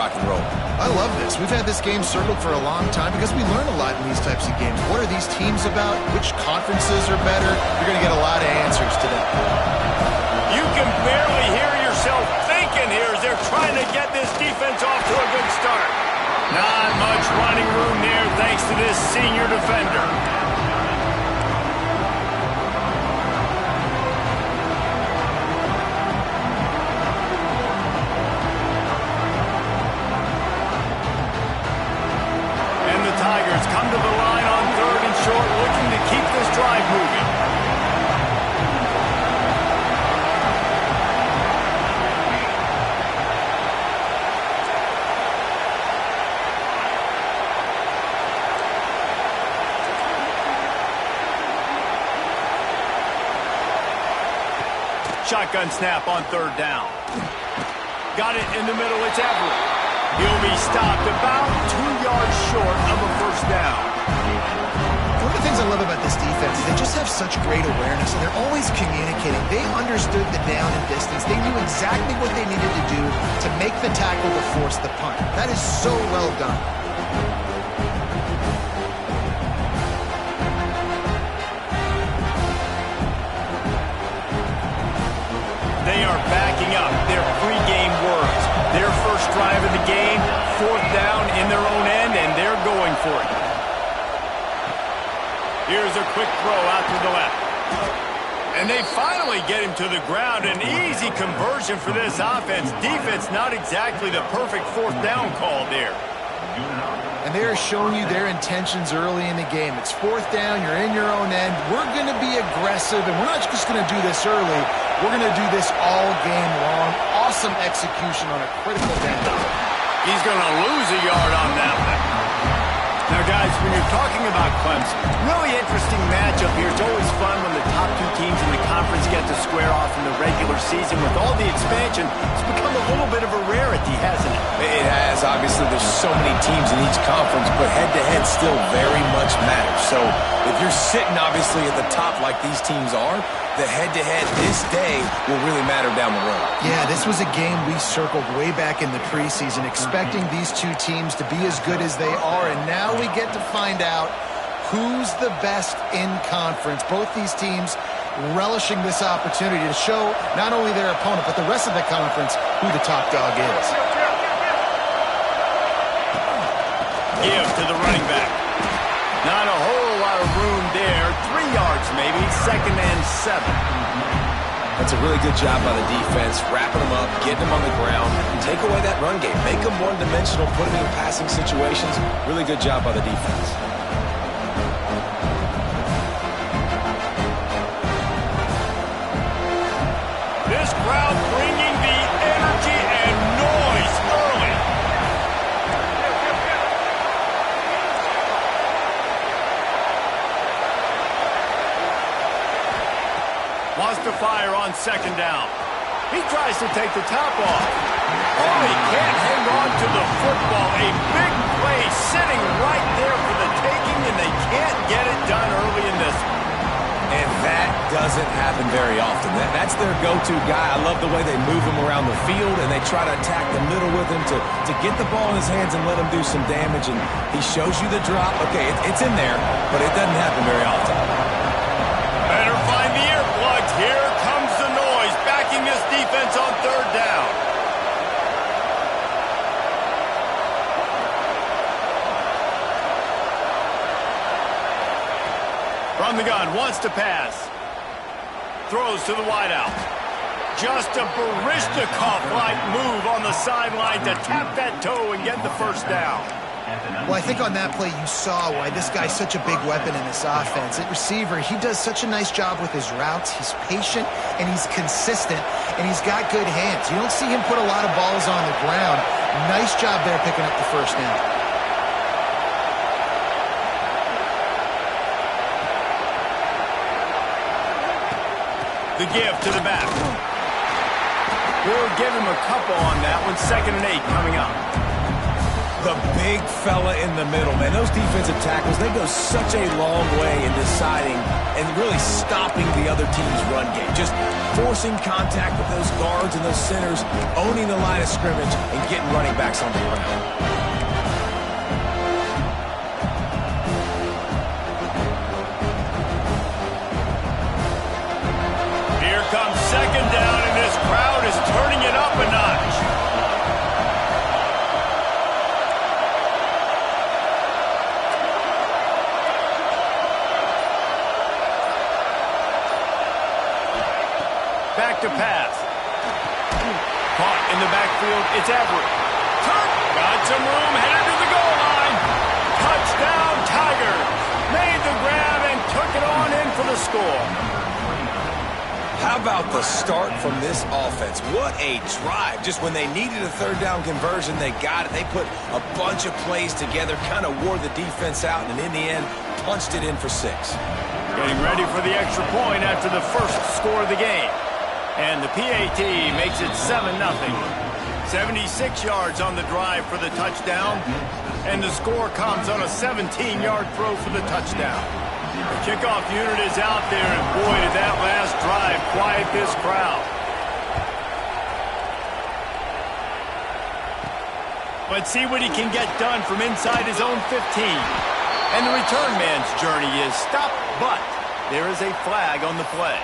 rock and roll. I love this. We've had this game circled for a long time because we learn a lot in these types of games. What are these teams about? Which conferences are better? You're going to get a lot of answers today. You can barely hear yourself thinking here as they're trying to get this defense off to a good start. Not much running room there thanks to this senior defender. Tigers come to the line on 3rd and short, looking to keep this drive moving. Shotgun snap on 3rd down. Got it in the middle, it's Everett. He'll be stopped about 2 yards short of a 1st down. One of the things I love about this defense is they just have such great awareness, and they're always communicating. They understood the down and distance. They knew exactly what they needed to do to make the tackle to force the punt. That is so well done. They are backing up their pregame words. Their first drive of the game, 4th down in their own end, and they're going for it. Here's a quick throw out to the left. And they finally get him to the ground. An easy conversion for this offense. Defense, not exactly the perfect 4th down call there. And they are showing you their intentions early in the game. It's 4th down, you're in your own end. We're going to be aggressive, and we're not just going to do this early. We're going to do this all game long. Awesome execution on a critical down. He's going to lose a yard on that one. Now, guys, when you're talking about Clemson, really interesting matchup here. It's always fun when the top 2 teams in the conference get to square off in the regular season. With all the expansion, it's become a little bit of a rarity, hasn't it? It has. Obviously, there's so many teams in each conference, but head-to-head still very much matters. So if you're sitting, obviously, at the top like these teams are, the head-to-head this day will really matter down the road. Yeah, this was a game we circled way back in the preseason, expecting these 2 teams to be as good as they are, and now we get to find out who's the best in conference. Both these teams relishing this opportunity to show not only their opponent, but the rest of the conference who the top dog is. Give to the running back. Not a whole lot of room there. 3 yards maybe, 2nd and 7. That's a really good job by the defense, wrapping them up, getting them on the ground, take away that run game, make them one-dimensional, put them in passing situations. Really good job by the defense. This crowd bringing the energy and noise early. Wants to fire on 2nd down. He tries to take the top off. Oh, he can't hang on to the football. A big play sitting right there for the taking, and they can't get it done early in this one. And that doesn't happen very often. That's their go-to guy. I love the way they move him around the field, and they try to attack the middle with him to get the ball in his hands and let him do some damage. And he shows you the drop. Okay, it's in there, but it doesn't happen very often. Better find the earplugs. Here comes the noise, backing this defense on 3rd down. From the gun, wants to pass. Throws to the wideout. Just a Baryshnikov-like move on the sideline to tap that toe and get the 1st down. Well, I think on that play you saw why this guy's such a big weapon in this offense. At receiver, he does such a nice job with his routes. He's patient, and he's consistent, and he's got good hands. You don't see him put a lot of balls on the ground. Nice job there picking up the 1st down. The give to the back. We'll give him a couple on that one. 2nd and 8 coming up. The big fella in the middle, man. Those defensive tackles, they go such a long way in deciding and really stopping the other team's run game. Just forcing contact with those guards and those centers, owning the line of scrimmage, and getting running backs on the ground. Here comes second down, and this crowd is turning it up a notch. Back to pass. Caught in the backfield, it's Everett. Got some room, headed to the goal line. Touchdown, Tiger. Made the grab and took it on in for the score. How about the start from this offense? What a drive. Just when they needed a third down conversion, they got it. They put a bunch of plays together, kind of wore the defense out, and in the end, punched it in for 6. Getting ready for the extra point after the first score of the game. And the PAT makes it 7-0. 76 yards on the drive for the touchdown. And the score comes on a 17-yard throw for the touchdown. The kickoff unit is out there, and boy, did that last drive quiet this crowd. Let's see what he can get done from inside his own 15. And the return man's journey is stopped, but there is a flag on the play.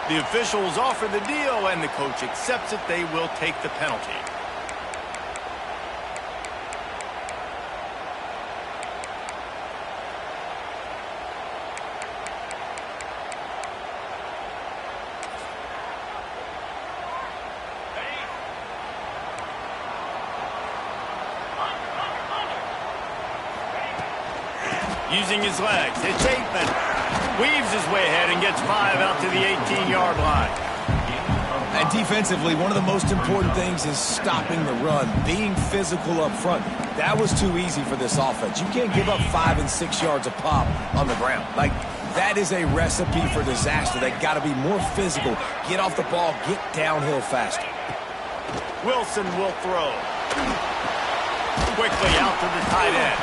The officials offer the deal, and the coach accepts it. They will take the penalty. Using his legs, it's Aikman. Weaves his way ahead and gets 5 out to the 18-yard line. And defensively, one of the most important things is stopping the run, being physical up front. That was too easy for this offense. You can't give up 5 and 6 yards a pop on the ground. Like, that is a recipe for disaster. They got to be more physical, get off the ball, get downhill faster. Wilson will throw. Quickly out to the tight end.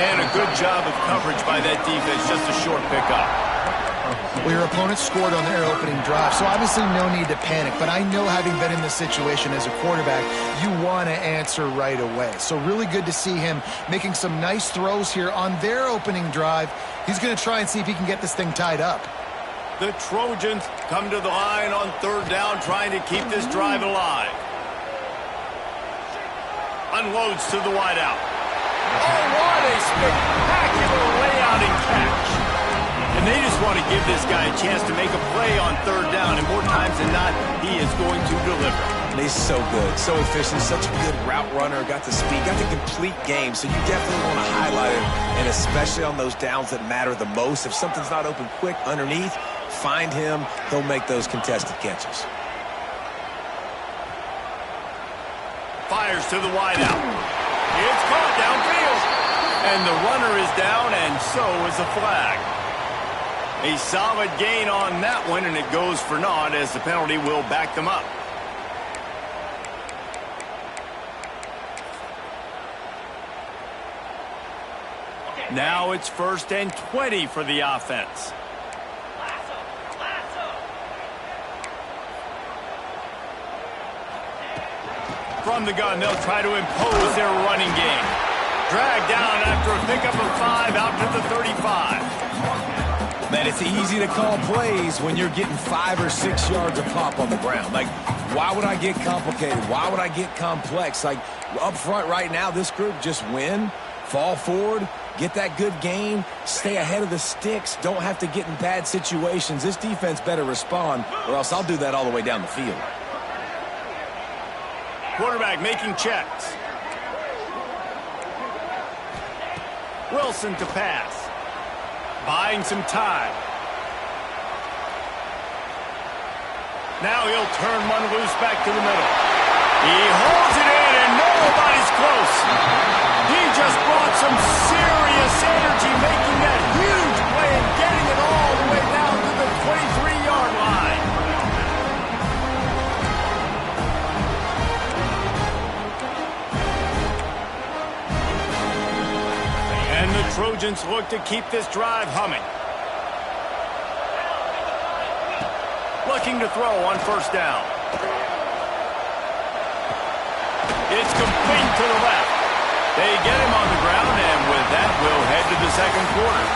And a good job of coverage by that defense, just a short pickup. Well, your opponent scored on their opening drive, so obviously no need to panic. But I know, having been in this situation as a quarterback, you want to answer right away. So really good to see him making some nice throws here on their opening drive. He's going to try and see if he can get this thing tied up. The Trojans come to the line on third down, trying to keep this drive alive. Unloads to the wideout. Oh, what a spectacular layout and catch. And they just want to give this guy a chance to make a play on third down, and more times than not, he is going to deliver. He's so good, so efficient, such a good route runner, got the speed, got the complete game, so you definitely want to highlight him, and especially on those downs that matter the most. If something's not open quick underneath, find him, he'll make those contested catches. Fires to the wideout. It's caught downfield. And the runner is down, and so is the flag. A solid gain on that one, and it goes for naught as the penalty will back them up. Now it's 1st and 20 for the offense. From the gun, they'll try to impose their running game. Dragged down after a pickup of 5 out to the 35. Man, it's easy to call plays when you're getting 5 or 6 yards a pop on the ground. Like, why would I get complicated? Why would I get complex? Like, up front right now, this group just win, fall forward, get that good gain, stay ahead of the sticks, don't have to get in bad situations. This defense better respond, or else I'll do that all the way down the field. Quarterback making checks. Wilson to pass. Buying some time. Now he'll turn one loose back to the middle. He holds it in, and nobody's close. He just brought some serious energy, making that huge play and getting it all the way down to the 23-yard line. Trojans look to keep this drive humming. Looking to throw on first down. It's complete to the left. They get him on the ground, and with that, we'll head to the second quarter.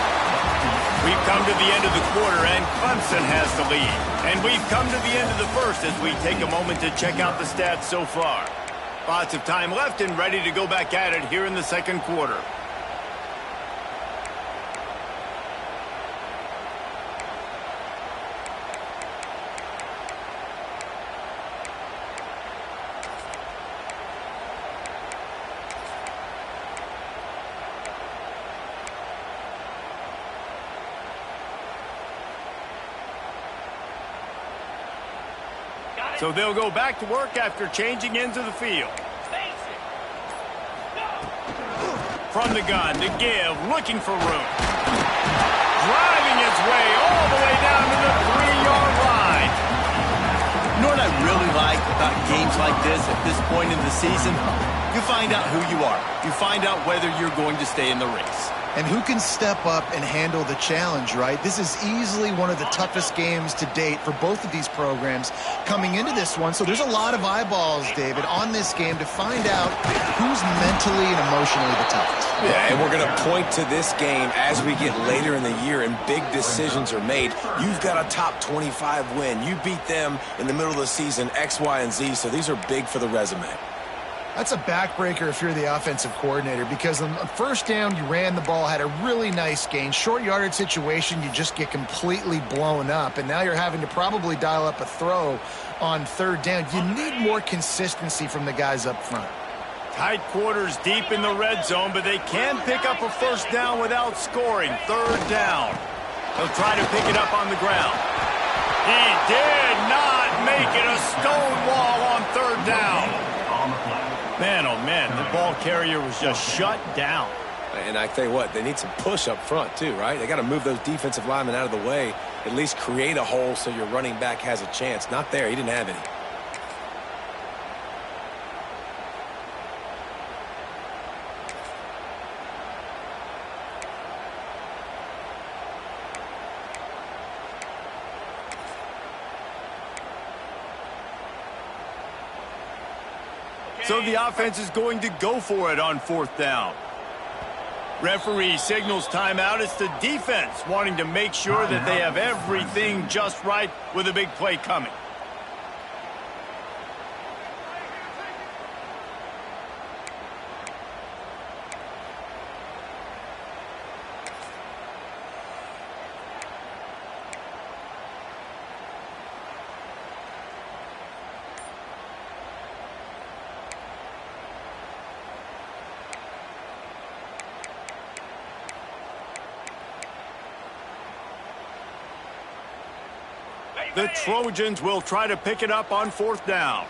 We've come to the end of the quarter, and Clemson has the lead. And we've come to the end of the first as we take a moment to check out the stats so far. Lots of time left and ready to go back at it here in the second quarter. So they'll go back to work after changing ends of the field. From the gun to give, looking for room. Driving his way all the way down to the 3-yard line. You know what I really like about games like this at this point in the season? You find out who you are. You find out whether you're going to stay in the race. And who can step up and handle the challenge, right? This is easily one of the toughest games to date for both of these programs coming into this one. So there's a lot of eyeballs, David, on this game to find out who's mentally and emotionally the toughest. Yeah, and we're going to point to this game as we get later in the year and big decisions are made. You've got a top 25 win. You beat them in the middle of the season, X, Y, and Z, so these are big for the resume. That's a backbreaker if you're the offensive coordinator, because on first down, you ran the ball, had a really nice gain. Short yardage situation, you just get completely blown up, and now you're having to probably dial up a throw on third down. You need more consistency from the guys up front. Tight quarters deep in the red zone, but they can pick up a first down without scoring. Third down. He'll try to pick it up on the ground. He did not make it a stone wall on third down. Man, oh man, the ball carrier was just shut down. And I tell you what, they need some push up front too, right? They got to move those defensive linemen out of the way, at least create a hole so your running back has a chance. Not there, he didn't have any. So the offense is going to go for it on fourth down. Referee signals timeout. It's the defense wanting to make sure that they have everything just right with a big play coming. The Trojans will try to pick it up on fourth down.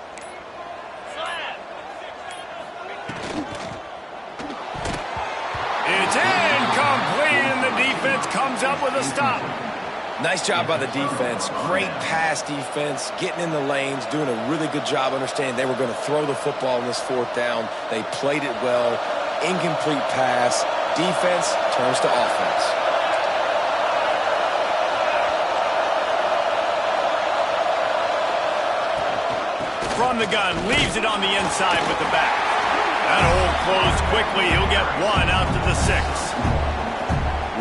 It's incomplete, and the defense comes up with a stop. Nice job by the defense. Great pass defense, getting in the lanes, doing a really good job understanding they were going to throw the football in this fourth down. They played it well. Incomplete pass. Defense turns to offense. From the gun, leaves it on the inside with the back. That hole closed quickly. He'll get one out to the 6.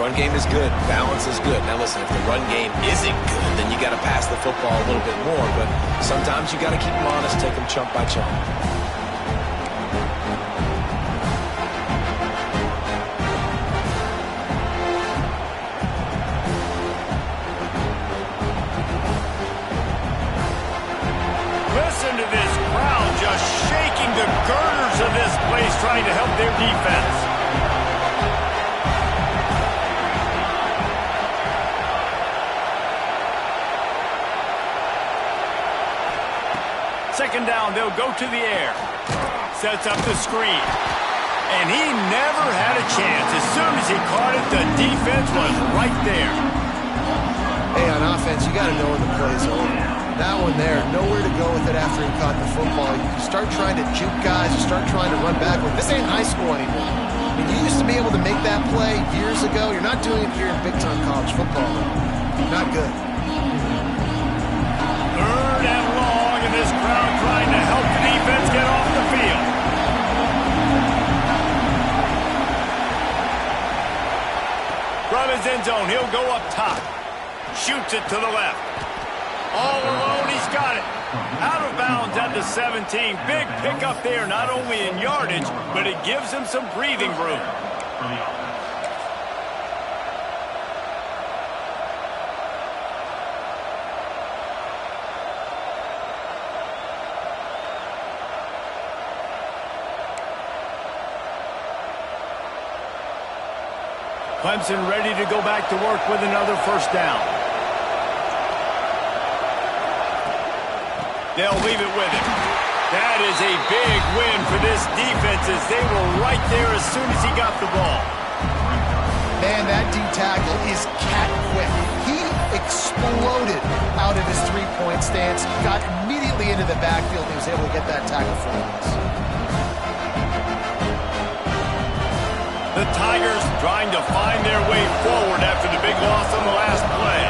Run game is good. Balance is good. Now listen, if the run game isn't good, then you got to pass the football a little bit more. But sometimes you got to keep them honest, take them chunk by chunk. Listen to this crowd just shaking the girders of this place, trying to help their defense. Second down, they'll go to the air. Sets up the screen. And he never had a chance. As soon as he caught it, the defense was right there. Hey, on offense, you got to know when the play's over. That one there, nowhere to go with it after he caught the football. You start trying to juke guys, you start trying to run backward. This ain't high school anymore. I mean, you used to be able to make that play years ago. You're not doing it here in big-time college football, though. Not good. Third and long, and this crowd trying to help the defense get off the field. From his end zone, he'll go up top. Shoots it to the left. All alone, he's got it. Out of bounds at the 17. Big pickup there, not only in yardage, but it gives him some breathing room. Clemson ready to go back to work with another first down. They'll leave it with him. That is a big win for this defense as they were right there as soon as he got the ball. Man, that D tackle is cat quick. He exploded out of his three-point stance, got immediately into the backfield, and he was able to get that tackle for us. The Tigers trying to find their way forward after the big loss on the last play.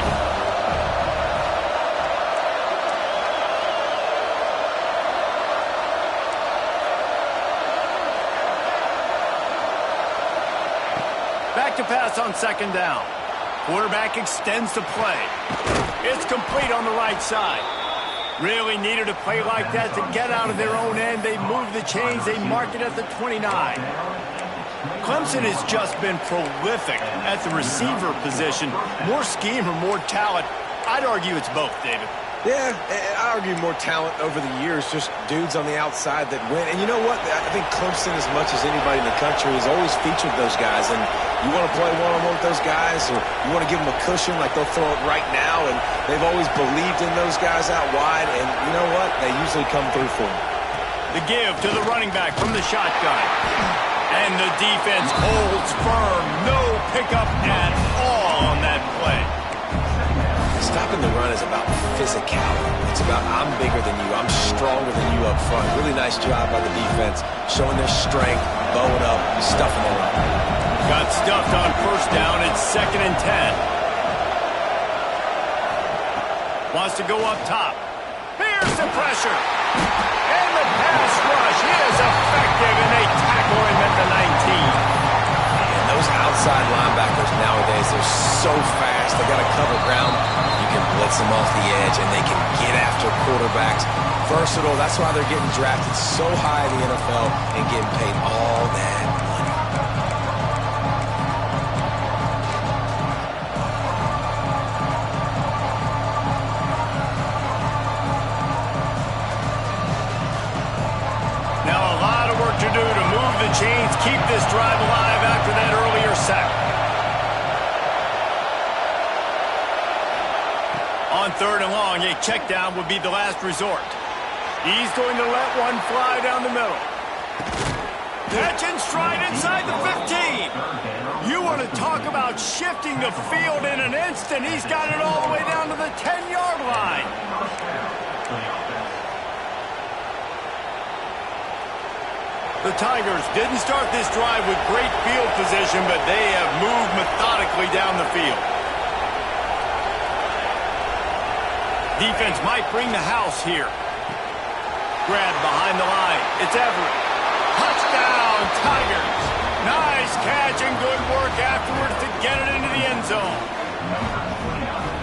Back to pass on second down. Quarterback extends the play. It's complete on the right side. Really needed a play like that to get out of their own end. They move the chains. They mark it at the 29. Clemson has just been prolific at the receiver position. More scheme or more talent? I'd argue it's both, David. Yeah, I argue more talent over the years, just dudes on the outside that win. And you know what? I think Clemson, as much as anybody in the country, has always featured those guys. And you want to play one-on-one with those guys, or you want to give them a cushion like they'll throw it right now. And they've always believed in those guys out wide. And you know what? They usually come through for them. The give to the running back from the shotgun. And the defense holds firm. No pickup at all on that play. Stopping the run is about physicality. It's about I'm bigger than you. I'm stronger than you up front. Really nice job by the defense, showing their strength, bowing up, stuffing the run. Got stuffed on first down. It's 2nd and 10. Wants to go up top. Here's the pressure. And the pass rush. He is effective, and they tackle him at the 19. And those outside linebackers nowadays, they're so fast. They got to cover ground. You can blitz them off the edge, and they can get after quarterbacks. Versatile. That's why they're getting drafted so high in the NFL and getting paid all that money. Now a lot of work to do to move the chains, keep this drive alive after that earlier sack. On 3rd and long, a check down would be the last resort. He's going to let one fly down the middle. Catch and stride inside the 15. You want to talk about shifting the field in an instant. He's got it all the way down to the 10-yard line. The Tigers didn't start this drive with great field position, but they have moved methodically down the field. Defense might bring the house here. Grab behind the line. It's Everett. Touchdown, Tigers. Nice catch and good work afterwards to get it into the end zone.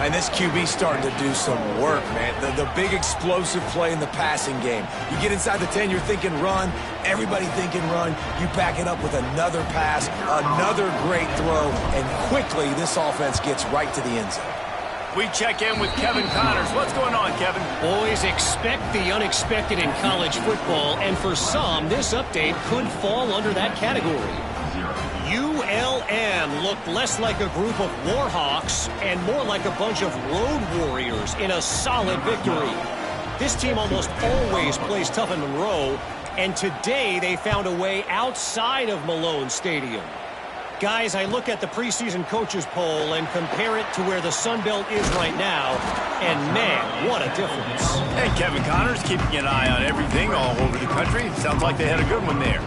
And this QB's starting to do some work, man. The big explosive play in the passing game. You get inside the 10, you're thinking run. Everybody thinking run. You back it up with another pass, another great throw, and quickly this offense gets right to the end zone. We check in with Kevin Connors. What's going on, Kevin? Always expect the unexpected in college football, and for some, this update could fall under that category. ULM looked less like a group of Warhawks and more like a bunch of road warriors in a solid victory. This team almost always plays tough in Monroe, and today they found a way outside of Malone Stadium. Guys, I look at the preseason coaches poll and compare it to where the Sun Belt is right now, and man, what a difference. And Kevin Connors keeping an eye on everything all over the country. Sounds like they had a good one there.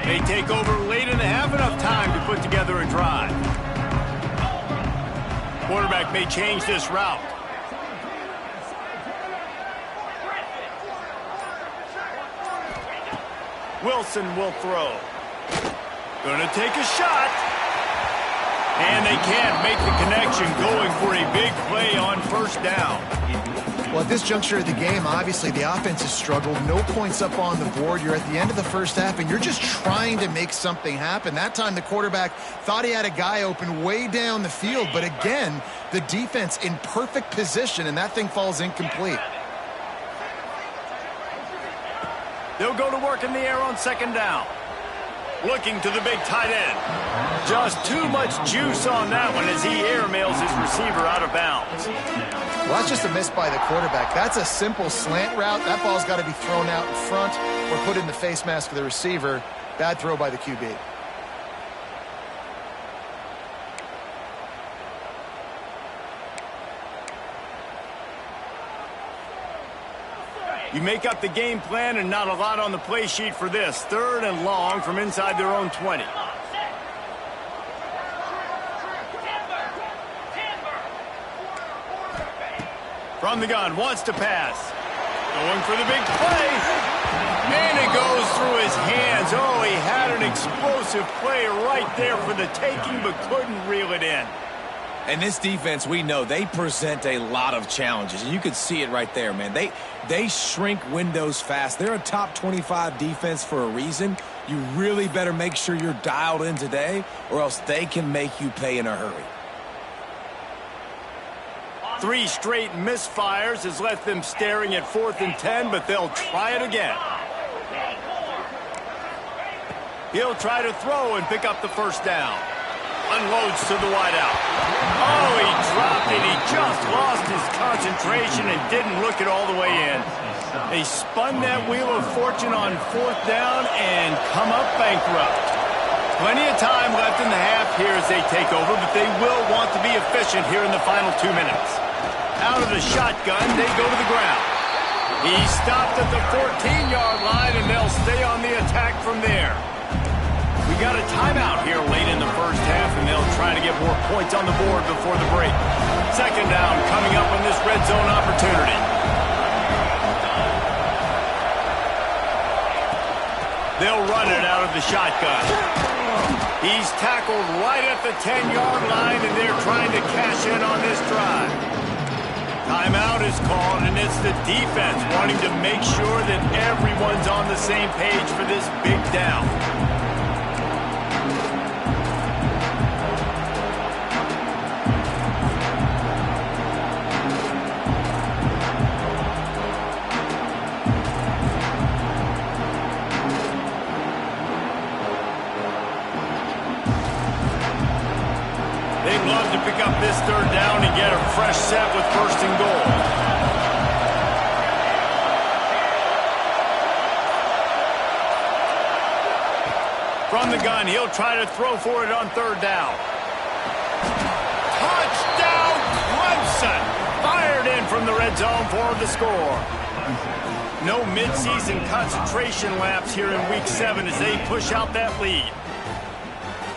They take over late in the half, enough time to put together a drive. Quarterback may change this route. Wilson will throw. Gonna take a shot. And they can't make the connection, going for a big play on first down. Well, at this juncture of the game, obviously the offense has struggled. No points up on the board. You're at the end of the first half, and you're just trying to make something happen. That time the quarterback thought he had a guy open way down the field, but again, the defense in perfect position, and that thing falls incomplete. They'll go to work in the air on second down. Looking to the big tight end. Just too much juice on that one as he airmails his receiver out of bounds. Well, that's just a miss by the quarterback. That's a simple slant route. That ball's got to be thrown out in front or put in the face mask of the receiver. Bad throw by the QB. You make up the game plan and not a lot on the play sheet for this. Third and long from inside their own 20. From the gun, wants to pass. Going for the big play. And it goes through his hands. Oh, he had an explosive play right there for the taking, but couldn't reel it in. And this defense, we know, they present a lot of challenges. And you could see it right there, man. They shrink windows fast. They're a top 25 defense for a reason. You really better make sure you're dialed in today, or else they can make you pay in a hurry. 3 straight misfires has left them staring at 4th and 10, but they'll try it again. He'll try to throw and pick up the first down. Unloads to the wideout. Oh, he dropped it. He just lost his concentration and didn't look it all the way in. They spun that wheel of fortune on 4th down and come up bankrupt. Plenty of time left in the half here as they take over, but they will want to be efficient here in the final 2 minutes. Out of the shotgun, they go to the ground. He stopped at the 14-yard line, and they'll stay on the attack from there. We got a timeout here late in the first half, and they'll try to get more points on the board before the break. Second down coming up on this red zone opportunity. They'll run it out of the shotgun. He's tackled right at the 10-yard line, and they're trying to cash in on this drive. Timeout is called, and it's the defense wanting to make sure that everyone's on the same page for this big down. They'd love to pick up this third down and get a fresh set with 1st and goal. From the gun, he'll try to throw for it on 3rd down. Touchdown, Clemson! Fired in from the red zone for the score. No midseason concentration lapse here in Week 7 as they push out that lead.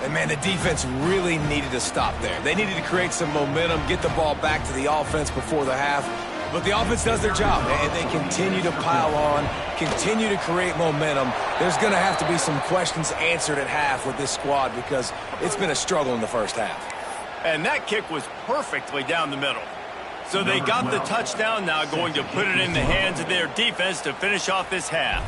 And, man, the defense really needed to stop there. They needed to create some momentum, get the ball back to the offense before the half. But the offense does their job, and they continue to pile on, continue to create momentum. There's going to have to be some questions answered at half with this squad because it's been a struggle in the first half. And that kick was perfectly down the middle. So they got the touchdown, now going to put it in the hands of their defense to finish off this half.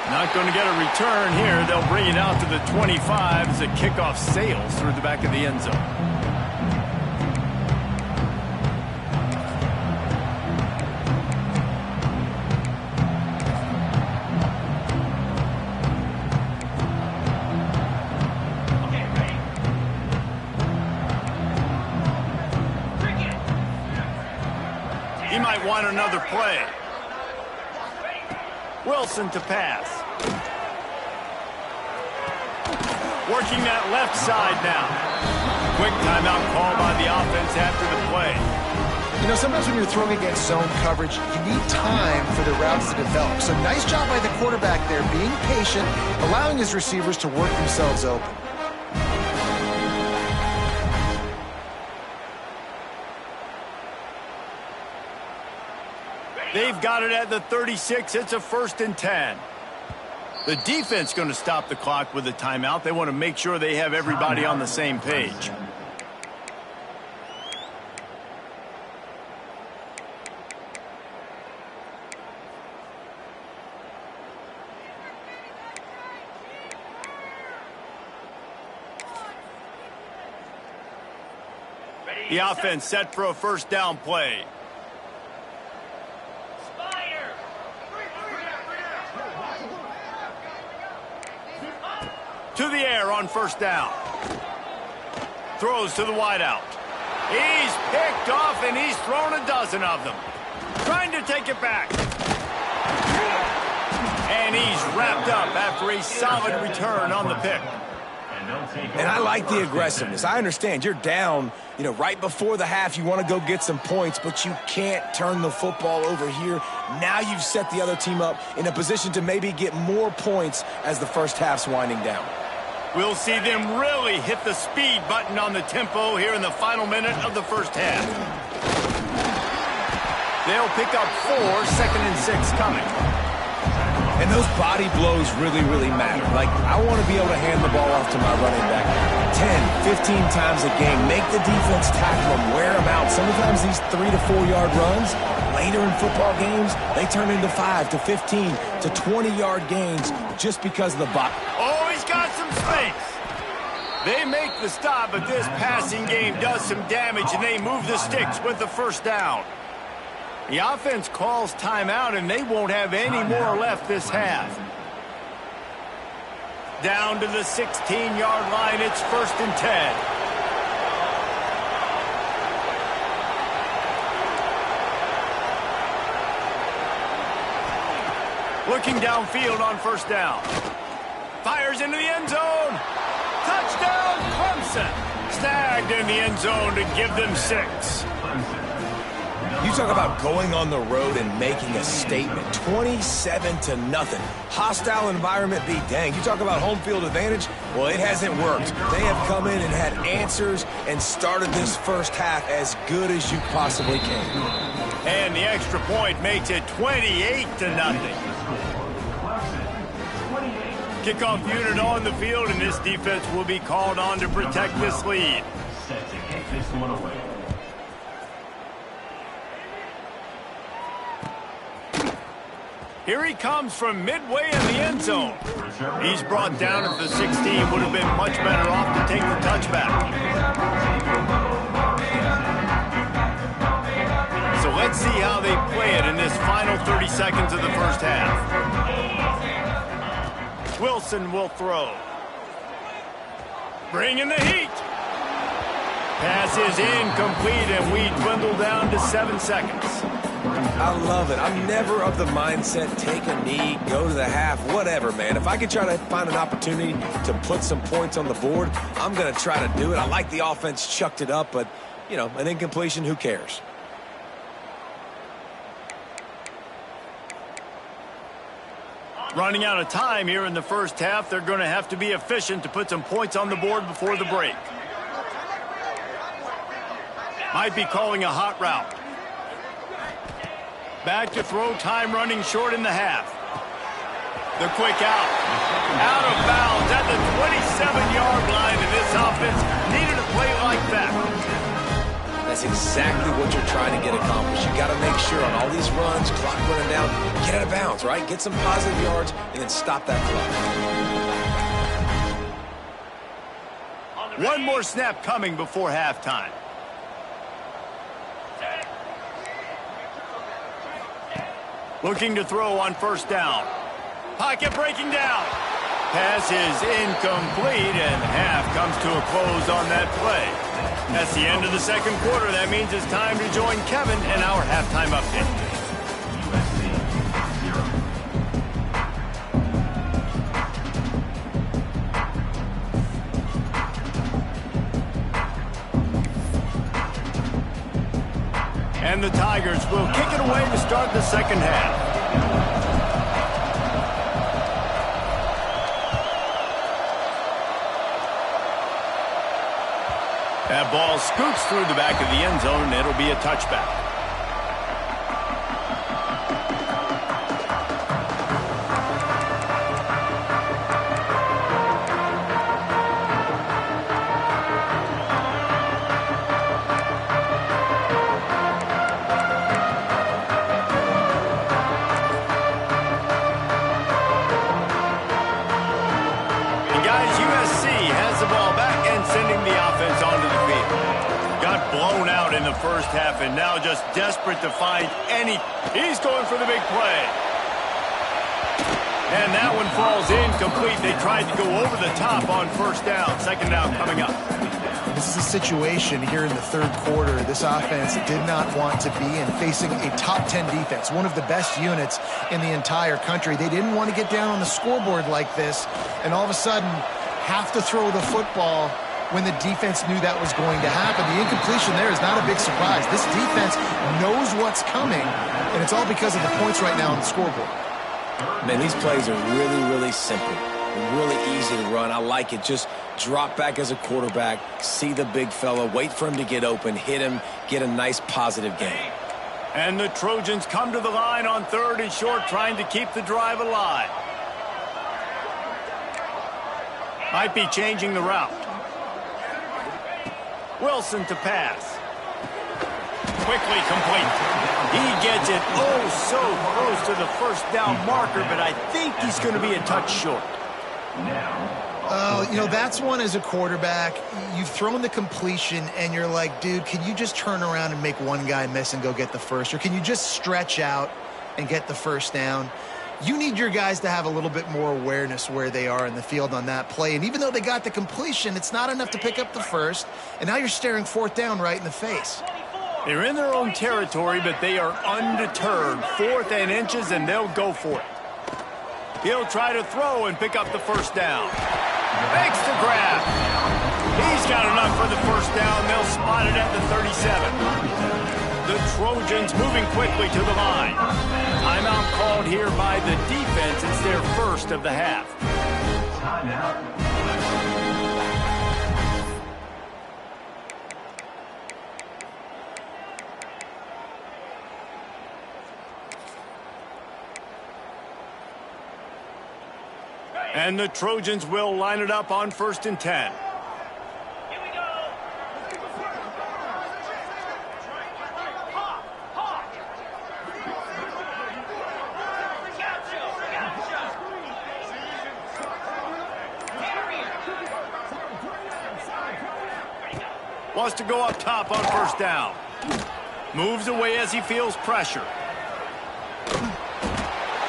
Not going to get a return here. They'll bring it out to the 25 as the kickoff sails through the back of the end zone. want another play. Wilson to pass. Working that left side now. Quick timeout call by the offense after the play. You know, sometimes when you're throwing against zone coverage, you need time for the routes to develop. So nice job by the quarterback there, being patient, allowing his receivers to work themselves open. They've got it at the 36. It's a 1st and 10. The defense going to stop the clock with a timeout. They want to make sure they have everybody on the same page. The offense set for a 1st down play. To the air on 1st down. Throws to the wideout. He's picked off and he's thrown a dozen of them. Trying to take it back. And he's wrapped up after a solid return on the pick. And I like the aggressiveness. I understand you're down, right before the half. You want to go get some points, but you can't turn the football over here. Now you've set the other team up in a position to maybe get more points as the first half's winding down. We'll see them really hit the speed button on the tempo here in the final minute of the first half. They'll pick up 4, 2nd and 6 coming. And those body blows really, really matter. Like, I want to be able to hand the ball off to my running back 10, 15 times a game. Make the defense tackle them, wear them out. Sometimes these 3 to 4 yard runs, later in football games, they turn into 5 to 15 to 20 yard gains just because of the body. Oh, he's got some space. They make the stop, but this passing game does some damage, and they move the sticks with the 1st down. The offense calls timeout, and they won't have any more left this half. Down to the 16-yard line, it's 1st and 10. Looking downfield on 1st down. Fires into the end zone. Touchdown, Clemson. Snagged in the end zone to give them 6. You talk about going on the road and making a statement. 27-0. Hostile environment be danged. You talk about home field advantage. Well, it hasn't worked. They have come in and had answers and started this first half as good as you possibly can. And the extra point makes it 28-0. Kickoff unit on the field, and this defense will be called on to protect this lead. Set to kick this one away. Here he comes from midway in the end zone. He's brought down at the 16. Would have been much better off to take the touchback. So let's see how they play it in this final 30 seconds of the first half. Wilson will throw. Bring in the heat. Pass is incomplete, and we dwindle down to 7 seconds. I love it. I'm never of the mindset, take a knee, go to the half, whatever, man. If I can try to find an opportunity to put some points on the board, I'm going to try to do it. I like the offense chucked it up, but, an incompletion, who cares? Running out of time here in the first half. They're going to have to be efficient to put some points on the board before the break. Might be calling a hot route. Back to throw, time running short in the half. The quick out. Out of bounds at the 27-yard line, and this offense needed a play like that. That's exactly what you're trying to get accomplished. You got to make sure on all these runs, clock running down, get out of bounds, right? Get some positive yards, and then stop that clock. One more snap coming before halftime. Looking to throw on first down. Pocket breaking down. Pass is incomplete, and half comes to a close on that play. That's the end of the second quarter. That means it's time to join Kevin in our halftime update. USC 0. And the Tigers will kick it away to start the second half. That ball scoots through the back of the end zone, and it'll be a touchback. Blown out in the first half and now just desperate to find any. He's going for the big play. And that one falls incomplete. They tried to go over the top on first down. Second down coming up. This is a situation here in the third quarter. This offense did not want to be in, facing a top 10 defense, one of the best units in the entire country. They didn't want to get down on the scoreboard like this and all of a sudden have to throw the football when the defense knew that was going to happen. The incompletion there is not a big surprise. This defense knows what's coming, and it's all because of the points right now on the scoreboard. Man, these plays are really, really simple. Really easy to run. I like it. Just drop back as a quarterback, see the big fella, wait for him to get open, hit him, get a nice positive gain. And the Trojans come to the line on 3rd and short, trying to keep the drive alive. Might be changing the route. Wilson to pass. Quickly complete. He gets it so close to the first down marker, but I think he's going to be a touch short. Oh, you know, that's one as a quarterback. You've thrown the completion, and you're like, dude, can you just turn around and make one guy miss and go get the first? Or can you just stretch out and get the first down? You need your guys to have a little bit more awareness where they are in the field on that play. And even though they got the completion, it's not enough to pick up the first. And now you're staring fourth down right in the face. They're in their own territory, but they are undeterred. 4th and inches, and they'll go for it. He'll try to throw and pick up the first down. Makes the grab. He's got enough for the first down. They'll spot it at the 37. The Trojans moving quickly to the line. Timeout called here by the defense. It's their first of the half. Timeout. And the Trojans will line it up on 1st and 10. Wants to go up top on first down. Moves away as he feels pressure.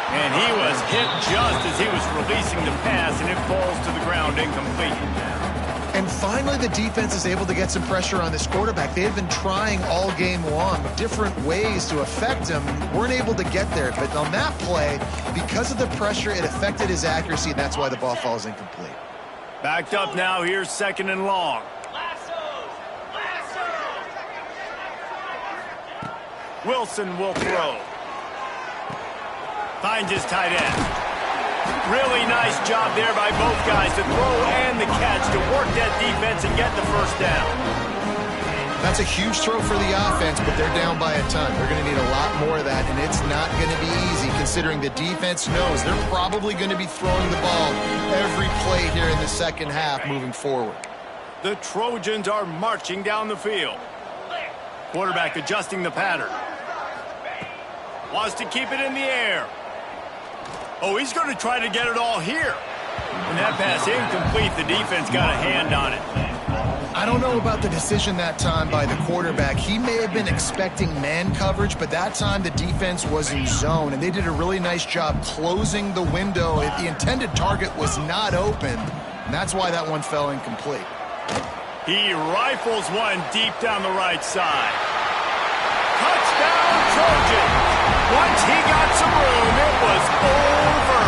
And he was hit just as he was releasing the pass, and it falls to the ground incomplete. And finally, the defense is able to get some pressure on this quarterback. They had been trying all game long different ways to affect him, weren't able to get there. But on that play, because of the pressure, it affected his accuracy, and that's why the ball falls incomplete. Backed up now, here's 2nd and long. Wilson will throw. Finds his tight end. Really nice job there by both guys to throw and the catch to work that defense and get the first down. That's a huge throw for the offense, but they're down by a ton. They're going to need a lot more of that, and it's not going to be easy considering the defense knows they're probably going to be throwing the ball every play here in the second half moving forward. The Trojans are marching down the field. Quarterback adjusting the pattern. Wants to keep it in the air. Oh, he's going to try to get it all here. When that pass incomplete, the defense got a hand on it. I don't know about the decision that time by the quarterback. He may have been expecting man coverage, but that time the defense was in zone, and they did a really nice job closing the window. The intended target was not open, and that's why that one fell incomplete. He rifles one deep down the right side. Touchdown, Trojans! Once he got some room, it was over.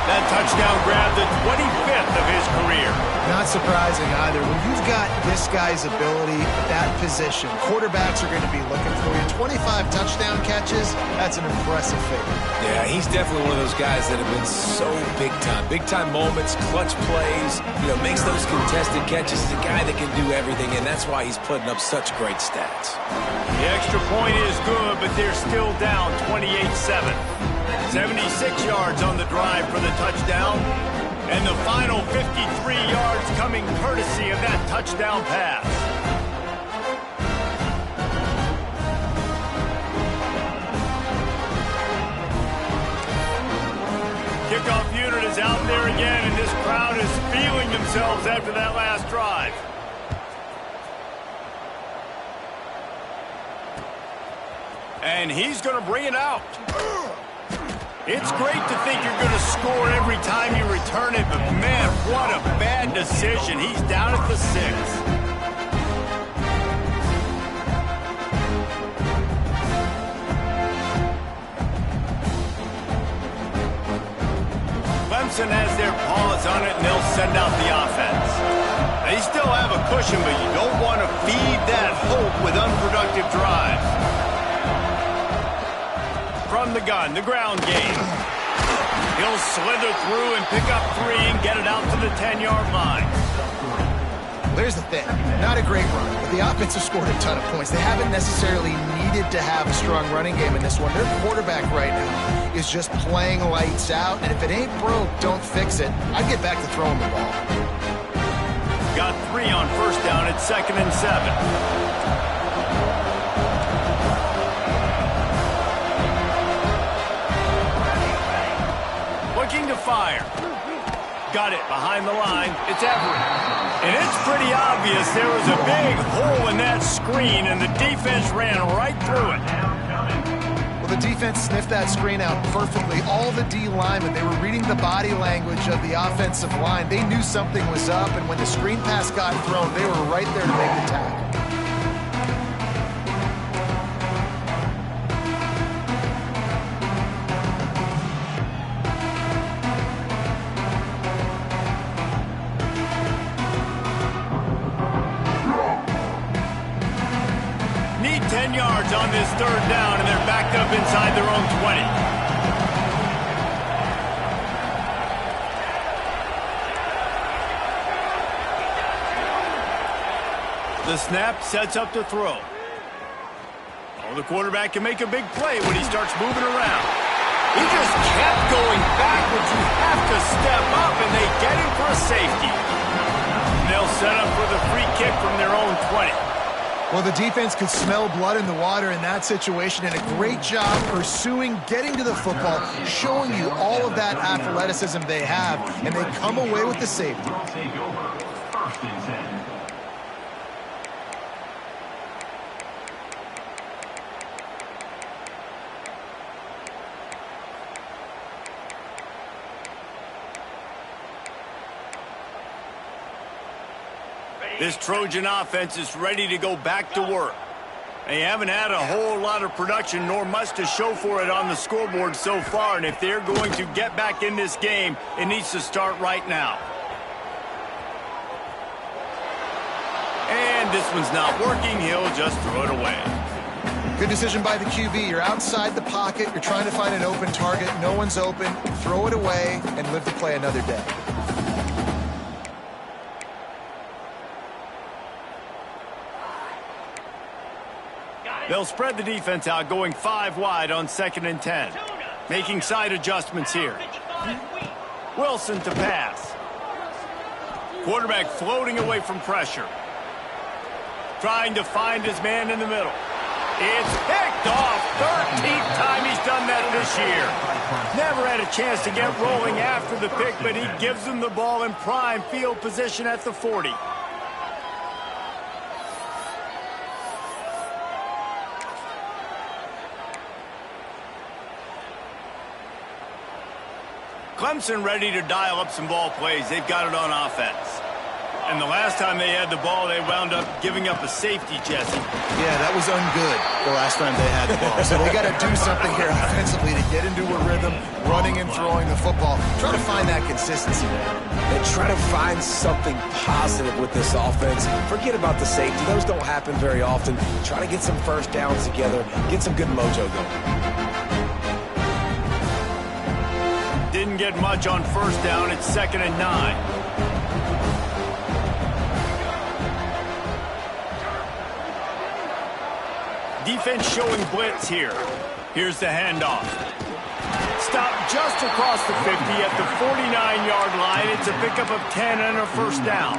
That touchdown grabbed the 25th of his career. Not surprising either. When you've got this guy's ability at that position, quarterbacks are going to be looking for you. 25 touchdown catches, that's an impressive figure. Yeah, he's definitely one of those guys that have been so big time. Big time moments, clutch plays, makes those contested catches. He's a guy that can do everything, and that's why he's putting up such great stats. The extra point is good, but they're still down 28-7. 76 yards on the drive for the touchdown. And the final 53 yards coming courtesy of that touchdown pass. Kickoff unit is out there again, and this crowd is feeling themselves after that last drive. And he's going to bring it out. It's great to think you're going to score every time you return it, but man, what a bad decision. He's down at the 6. Clemson has their paws on it, and they'll send out the offense. They still have a cushion, but you don't want to feed that hope with unproductive drives. From the gun, the ground game. He'll slither through and pick up 3 and get it out to the 10-yard line. Well, there's the thing. Not a great run, but the offense has scored a ton of points. They haven't necessarily needed to have a strong running game in this one. Their quarterback right now is just playing lights out, and if it ain't broke, don't fix it. I'd get back to throwing the ball. Got 3 on first down at 2nd and 7. Looking to fire. Got it behind the line. It's Everett. And it's pretty obvious there was a big hole in that screen, and the defense ran right through it. Well, the defense sniffed that screen out perfectly. All the D linemen, they were reading the body language of the offensive line. They knew something was up, and when the screen pass got thrown, they were right there to make the tackle. Need 10 yards on this 3rd down, and they're backed up inside their own 20. The snap sets up to throw. Oh, the quarterback can make a big play when he starts moving around. He just kept going backwards. You have to step up, and they get him for a safety. And they'll set up for the free kick from their own 20. Well, the defense could smell blood in the water in that situation, and a great job pursuing, getting to the football, showing you all of that athleticism they have, and they come away with the safety. Take over. 1st and 10. This Trojan offense is ready to go back to work. They haven't had a whole lot of production, nor much to show for it on the scoreboard so far, and if they're going to get back in this game, it needs to start right now. And this one's not working. He'll just throw it away. Good decision by the QB. You're outside the pocket. You're trying to find an open target. No one's open. Throw it away and live to play another day. They'll spread the defense out, going 5 wide on 2nd and 10. Making side adjustments here. Wilson to pass. Quarterback floating away from pressure. Trying to find his man in the middle. It's picked off. 13th time he's done that this year. Never had a chance to get rolling after the pick, but he gives them the ball in prime field position at the 40. Clemson ready to dial up some ball plays. They've got it on offense. And the last time they had the ball, they wound up giving up a safety, Jesse. Yeah, that was ungood the last time they had the ball. So they got to do something here offensively to get into a rhythm, running and throwing the football. Try to find that consistency there. And try to find something positive with this offense. Forget about the safety. Those don't happen very often. Try to get some first downs together. Get some good mojo going. Didn't get much on first down. It's 2nd and 9. Defense showing blitz here. Here's the handoff. Stop just across the 50 at the 49-yard line. It's a pickup of 10 and a first down.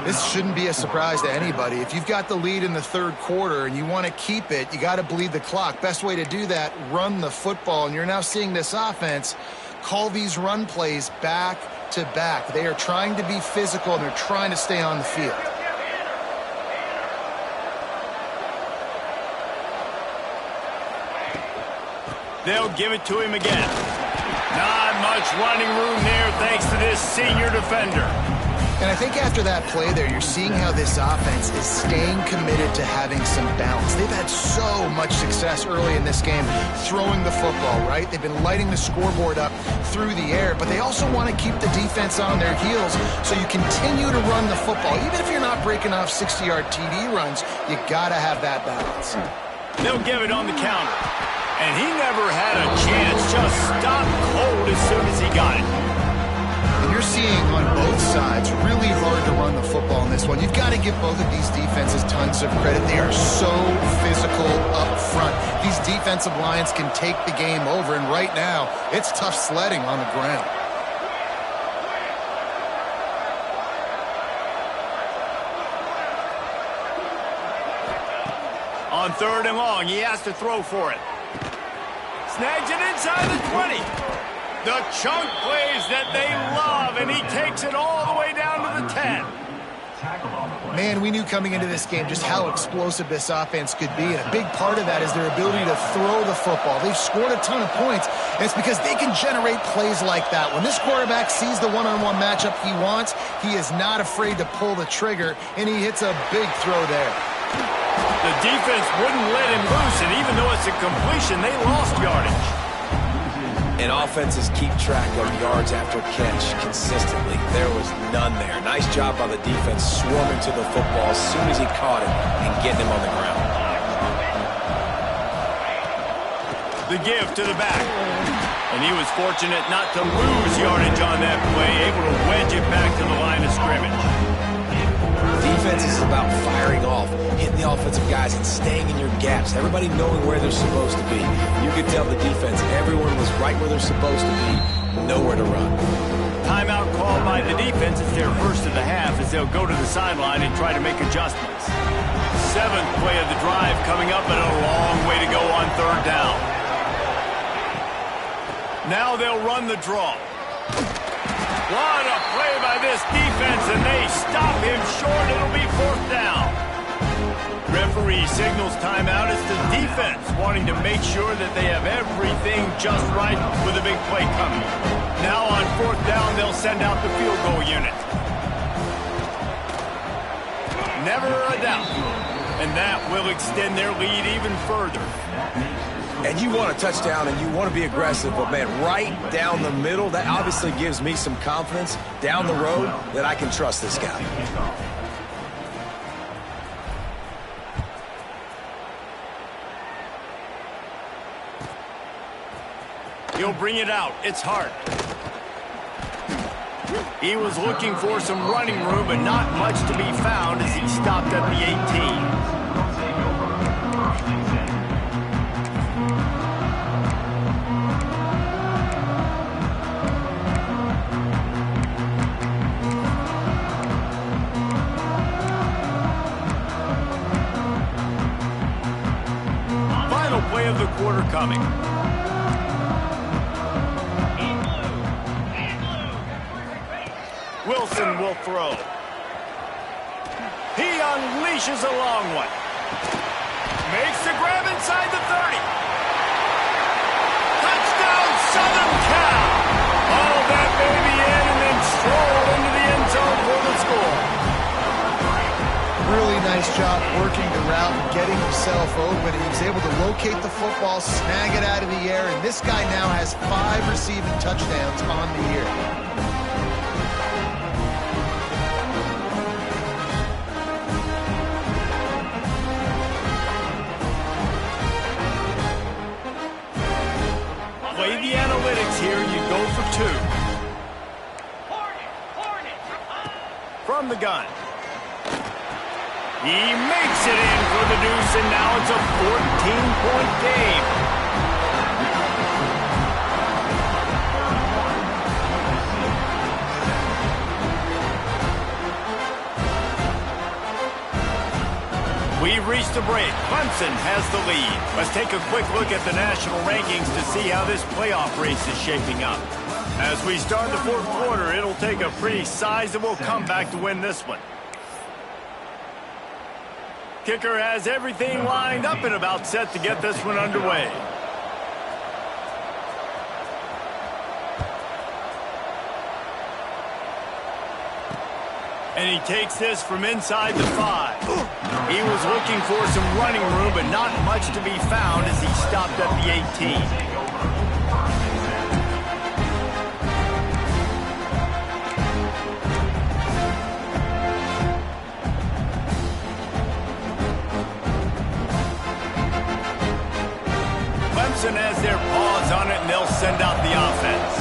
This shouldn't be a surprise to anybody. If you've got the lead in the third quarter and you want to keep it, you got to bleed the clock. Best way to do that, run the football. And you're now seeing this offense call these run plays back to back. They are trying to be physical and they're trying to stay on the field. They'll give it to him again. Not much running room there thanks to this senior defender. And I think after that play there, you're seeing how this offense is staying committed to having some balance. They've had so much success early in this game throwing the football, right? They've been lighting the scoreboard up through the air, but they also want to keep the defense on their heels, so you continue to run the football. Even if you're not breaking off 60-yard TD runs, you got to have that balance. They'll give it on the counter. And he never had a chance, just stopped cold as soon as he got it. And you're seeing on both sides really hard to run the football in this one. You've got to give both of these defenses tons of credit. They are so physical up front. These defensive lines can take the game over, and right now, it's tough sledding on the ground. On 3rd and long, he has to throw for it. Snags it inside the 20. The chunk plays that they love, and he takes it all the way down to the 10. Man, we knew coming into this game just how explosive this offense could be, and a big part of that is their ability to throw the football. They've scored a ton of points, and it's because they can generate plays like that. When this quarterback sees the one-on-one matchup he wants, he is not afraid to pull the trigger, and he hits a big throw there. The defense wouldn't let him loose, and even though it's a completion, they lost yardage. And offenses keep track of yards after catch consistently. There was none there. Nice job by the defense swarming to the football as soon as he caught it and getting him on the ground. The give to the back. And he was fortunate not to lose yardage on that play, able to wedge it back to the line of scrimmage. Defense is about firing off, hitting the offensive guys and staying in your gaps. Everybody knowing where they're supposed to be. You could tell the defense, everyone was right where they're supposed to be, nowhere to run. Timeout called by the defense. It's their first of the half as they'll go to the sideline and try to make adjustments. 7th play of the drive coming up, and a long way to go on 3rd down. Now they'll run the draw. What a play by this defense, and they stop him short. It'll be 4th down. Referee signals timeout. It's the defense wanting to make sure that they have everything just right with a big play coming. Now on 4th down, they'll send out the field goal unit. Never a doubt. And that will extend their lead even further. And you want a touchdown and you want to be aggressive, but man, right down the middle, that obviously gives me some confidence down the road that I can trust this guy. He'll bring it out. It's Hart. He was looking for some running room, but not much to be found as he stopped at the 18. Play of the quarter coming. Wilson will throw. He unleashes a long one. Makes the grab inside the 30. Touchdown, Southern Cal. All that baby in and then stroll into the end zone for the score. job working the route and getting himself open. He was able to locate the football, snag it out of the air, and this guy now has 5 receiving touchdowns on the year. Play the analytics here. You go for 2. From the gun. He makes it in for the deuce, and now it's a 14-point game. We've reached a break. Clemson has the lead. Let's take a quick look at the national rankings to see how this playoff race is shaping up. As we start the 4th quarter, it'll take a pretty sizable comeback to win this one. Kicker has everything lined up and about set to get this one underway. And he takes this from inside the 5. He was looking for some running room, but not much to be found as he stopped at the 18. Clemson has their paws on it, and they'll send out the offense.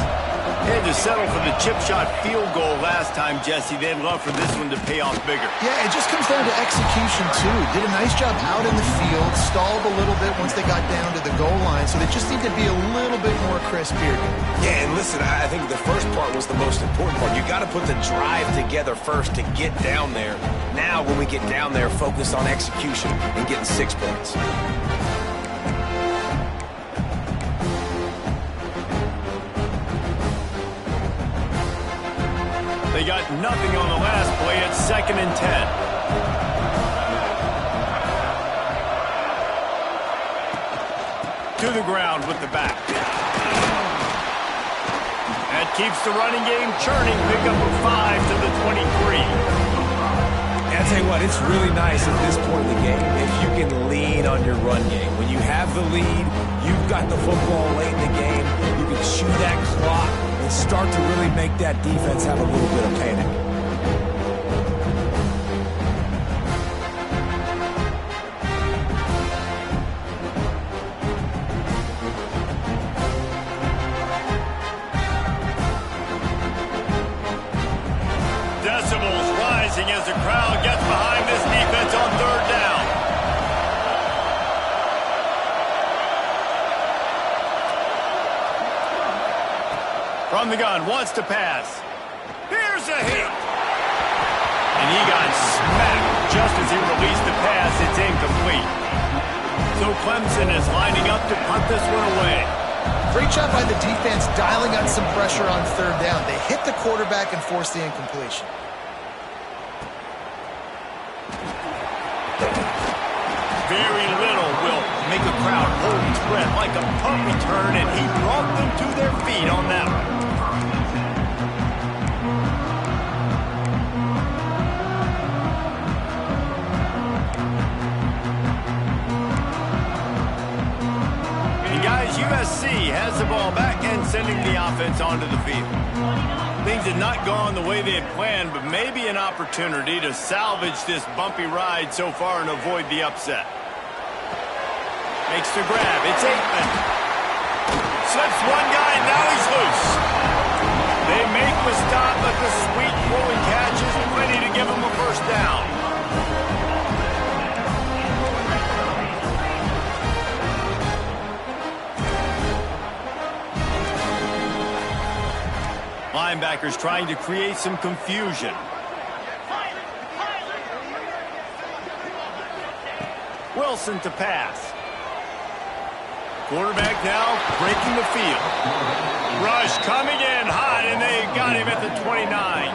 They had to settle for the chip shot field goal last time, Jesse. They'd love for this one to pay off bigger. Yeah, it just comes down to execution, too. Did a nice job out in the field, stalled a little bit once they got down to the goal line, so they just need to be a little bit more crisp here. Yeah, and listen, I think the first part was the most important part. You got to put the drive together first to get down there. Now, when we get down there, focus on execution and getting 6 points. They got nothing on the last play. It's 2nd and 10. To the ground with the back. That keeps the running game churning. Pick up a 5 to the 23. I'll tell you what, it's really nice at this point in the game if you can lean on your run game. When you have the lead, you've got the football late in the game, you can chew that clock and start to really make that defense have a little bit of panic. Decibels rising as the crowd gets behind this defense on 3rd down. From the gun, wants to pass. Here's a hit. And he got smacked just as he released the pass. It's incomplete. So Clemson is lining up to punt this one away. Great job by the defense dialing on some pressure on 3rd down. They hit the quarterback and forced the incompletion. Very little will make a crowd hold its breath like a punt return, and he brought them to their feet on that one. And guys, USC has the ball back and sending the offense onto the field. Things had not gone the way they had planned, but maybe an opportunity to salvage this bumpy ride so far and avoid the upset. Makes the grab. It's Aikman. Slips one guy, and now he's loose. They make the stop, but the sweet rolling catch is plenty to give him a 1st down. Linebackers trying to create some confusion. Wilson to pass. Quarterback now breaking the field. Rush coming in hot, and they got him at the 29.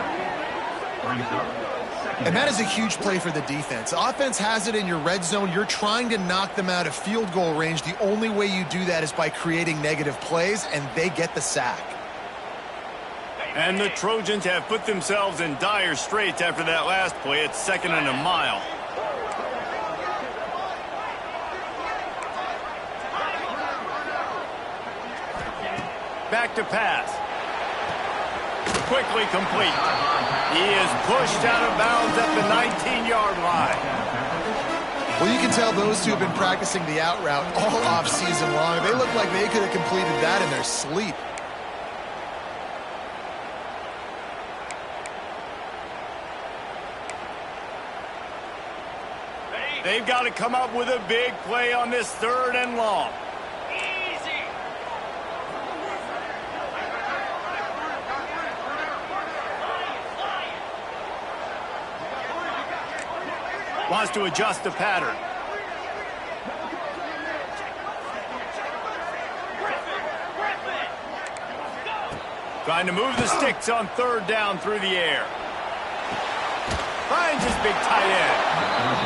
And that is a huge play for the defense. Offense has it in your red zone. You're trying to knock them out of field goal range. The only way you do that is by creating negative plays, and they get the sack. And the Trojans have put themselves in dire straits after that last play. It's 2nd and a mile. back to pass. Quickly complete. He is pushed out of bounds at the 19-yard line. Well, you can tell those two have been practicing the out route all off-season long. They look like they could have completed that in their sleep. They've got to come up with a big play on this 3rd and long. Wants to adjust the pattern. Trying to move the sticks on 3rd down through the air. Finds his big tight end.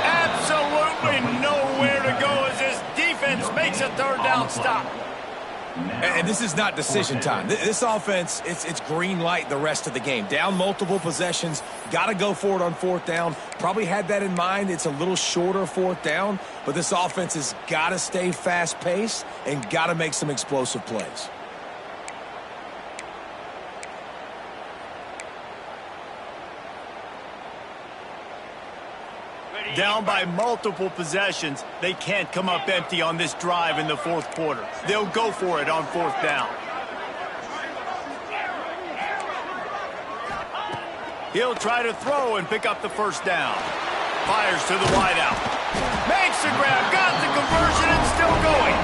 Absolutely nowhere to go as this defense makes a 3rd down stop. And this is not decision time. This offense, it's green light the rest of the game. Down multiple possessions, got to go for it on 4th down. Probably had that in mind. It's a little shorter 4th down, but this offense has got to stay fast-paced and got to make some explosive plays. Down by multiple possessions, they can't come up empty on this drive in the 4th quarter. They'll go for it on 4th down. He'll try to throw and pick up the 1st down. Fires to the wideout. Makes the grab, got the conversion, and still going.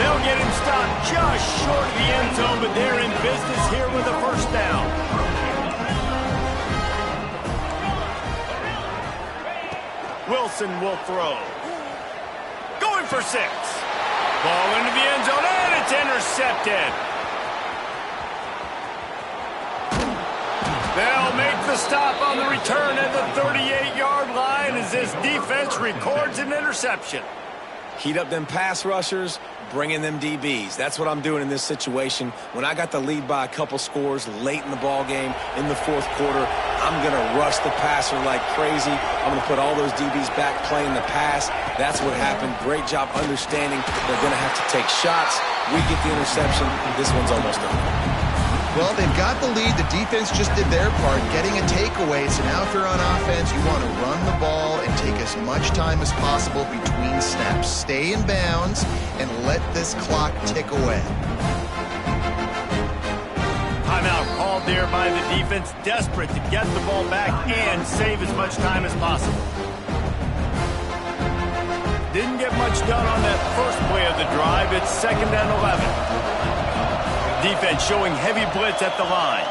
They'll get him stopped just short of the end zone, but they're in business here with a 1st down. Wilson will throw. Going for 6. Ball into the end zone, and it's intercepted. They'll make the stop on the return at the 38-yard line as this defense records an interception. Heat up them pass rushers, bring in them DBs. That's what I'm doing in this situation. When I got the lead by a couple scores late in the ball game in the 4th quarter, I'm going to rush the passer like crazy. I'm going to put all those DBs back playing the pass. That's what happened. Great job understanding they're going to have to take shots. We get the interception. This one's almost over. Well, they've got the lead. The defense just did their part, getting a takeaway. So now if you're on offense, you want to run the ball and take as much time as possible between snaps. Stay in bounds and let this clock tick away. Timeout called there by the defense, desperate to get the ball back and save as much time as possible. Didn't get much done on that first play of the drive. It's 2nd and 11. Defense showing heavy blitz at the line.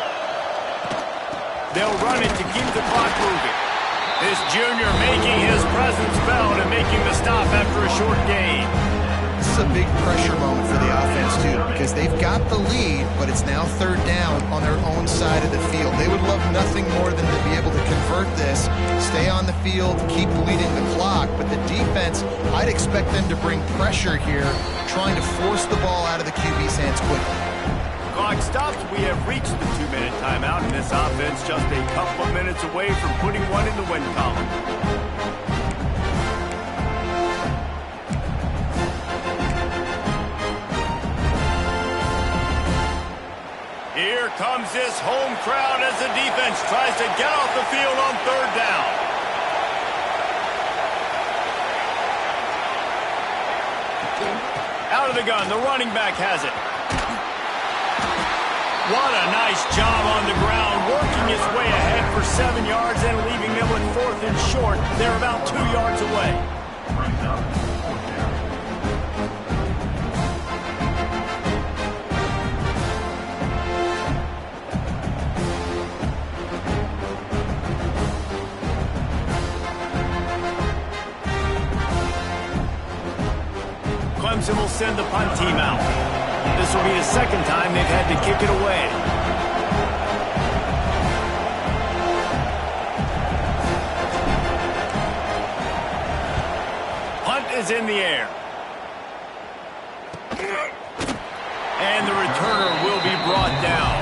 They'll run it to keep the clock moving. This junior making his presence felt and making the stop after a short gain. This is a big pressure moment for the offense, too, because they've got the lead, but it's now 3rd down on their own side of the field. They would love nothing more than to be able to convert this, stay on the field, keep bleeding the clock, but the defense, I'd expect them to bring pressure here, trying to force the ball out of the QB's hands quickly. Clock stops. We have reached the 2-minute timeout, and this offense just a couple of minutes away from putting one in the win column. Here comes this home crowd as the defense tries to get off the field on 3rd down. Out of the gun, the running back has it. What a nice job on the ground, working his way ahead for 7 yards and leaving them with 4th and short. They're about 2 yards away. Clemson will send the punt team out. This will be the 2nd time they've had to kick it away. Punt is in the air. And the returner will be brought down.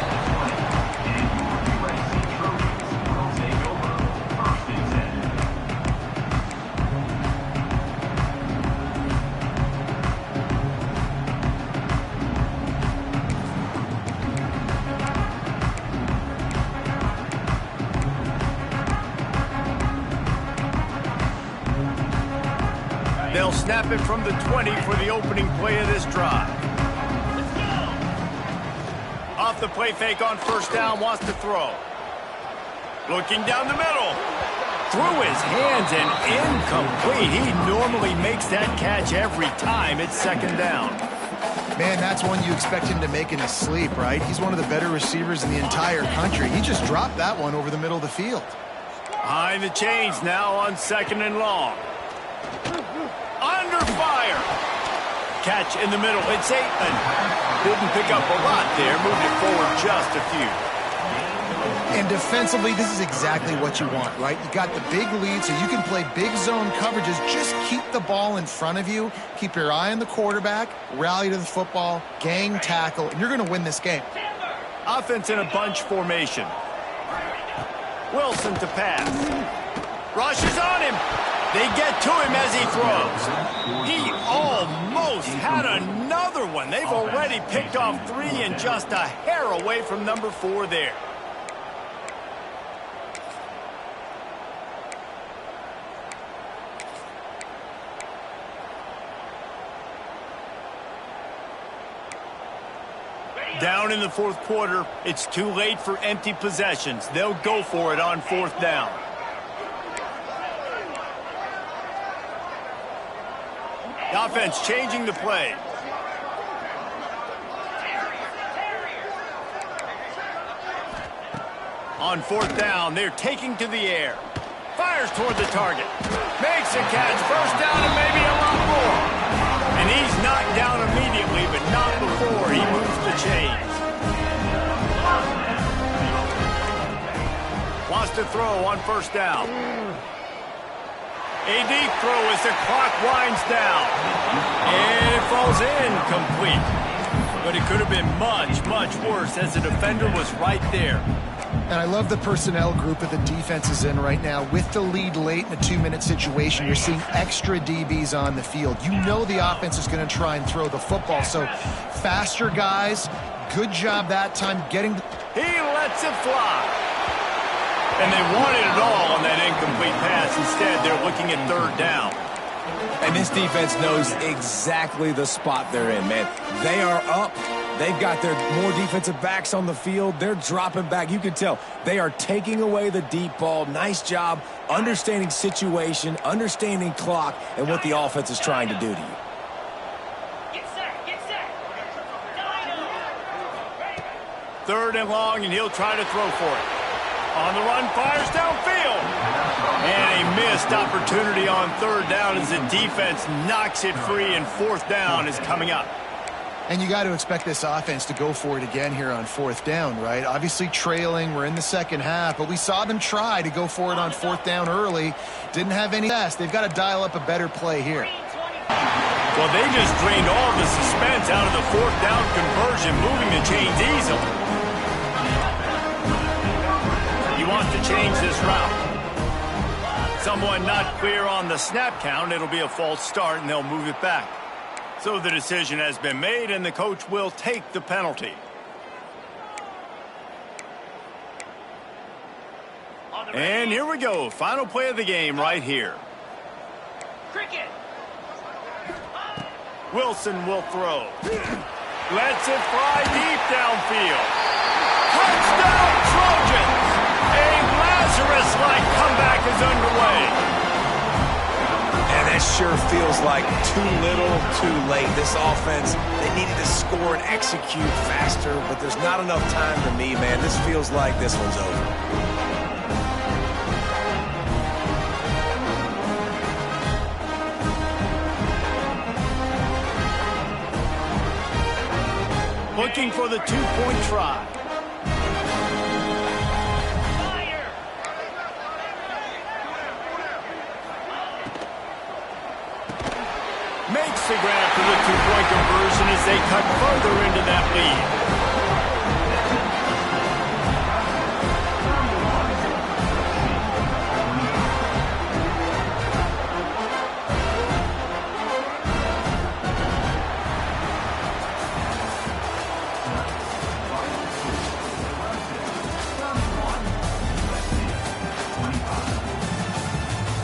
snap it from the 20 for the opening play of this drive. Off the play fake on first down, wants to throw. Looking down the middle. Through his hands and incomplete. He normally makes that catch every time. It's second down. Man, that's one you expect him to make in his sleep, right? He's one of the better receivers in the entire country. He just dropped that one over the middle of the field. Behind the chains now on second and long. Under fire. Catch in the middle. It's Aitman. Didn't pick up a lot there. Moved it forward just a few. And defensively, this is exactly what you want, right? You got the big lead, so you can play big zone coverages. Just keep the ball in front of you. Keep your eye on the quarterback. Rally to the football. Gang tackle. And you're going to win this game. Offense in a bunch formation. Wilson to pass. Rushes on him. They get to him as he throws. He almost had another one. They've already picked off 3 and just a hair away from number 4 there. Down in the fourth quarter, it's too late for empty possessions. They'll go for it on fourth down. The offense changing the play. On fourth down, they're taking to the air. Fires toward the target. Makes a catch. First down and maybe a lot more. And he's knocked down immediately, but not before he moves the chains. Wants to throw on first down. A deep throw as the clock winds down. And it falls incomplete. But it could have been much, much worse as the defender was right there. And I love the personnel group that the defense is in right now. With the lead late in a 2-minute situation, you're seeing extra DBs on the field. You know the offense is going to try and throw the football. So faster guys, good job that time getting... He lets it fly. And they wanted it all on that incomplete pass. Instead, they're looking at third down. And this defense knows exactly the spot they're in, man. They are up. They've got their more defensive backs on the field. They're dropping back. You can tell they are taking away the deep ball. Nice job understanding situation, understanding clock, and what the offense is trying to do to you. Third and long, and he'll try to throw for it. On the run, fires downfield. And a missed opportunity on third down as the defense knocks it free, and fourth down is coming up. And you got to expect this offense to go for it again here on fourth down, right? Obviously trailing, we're in the second half, but we saw them try to go for it on fourth down early. Didn't have any success. They've got to dial up a better play here. Well, they just drained all the suspense out of the fourth down conversion, moving the chains easily. He wants to change this route. Someone not clear on the snap count. It'll be a false start, and they'll move it back. So the decision has been made, and the coach will take the penalty. And here we go. Final play of the game right here. Cricket. Wilson will throw. Lets it fly deep downfield. Touchdown, Trojans! A Lazarus-like comeback is underway. And that sure feels like too little, too late. This offense, they needed to score and execute faster, but there's not enough time to me, man. This feels like this one's over. Looking for the two-point try. Makes the grab for the two-point conversion as they cut further into that lead.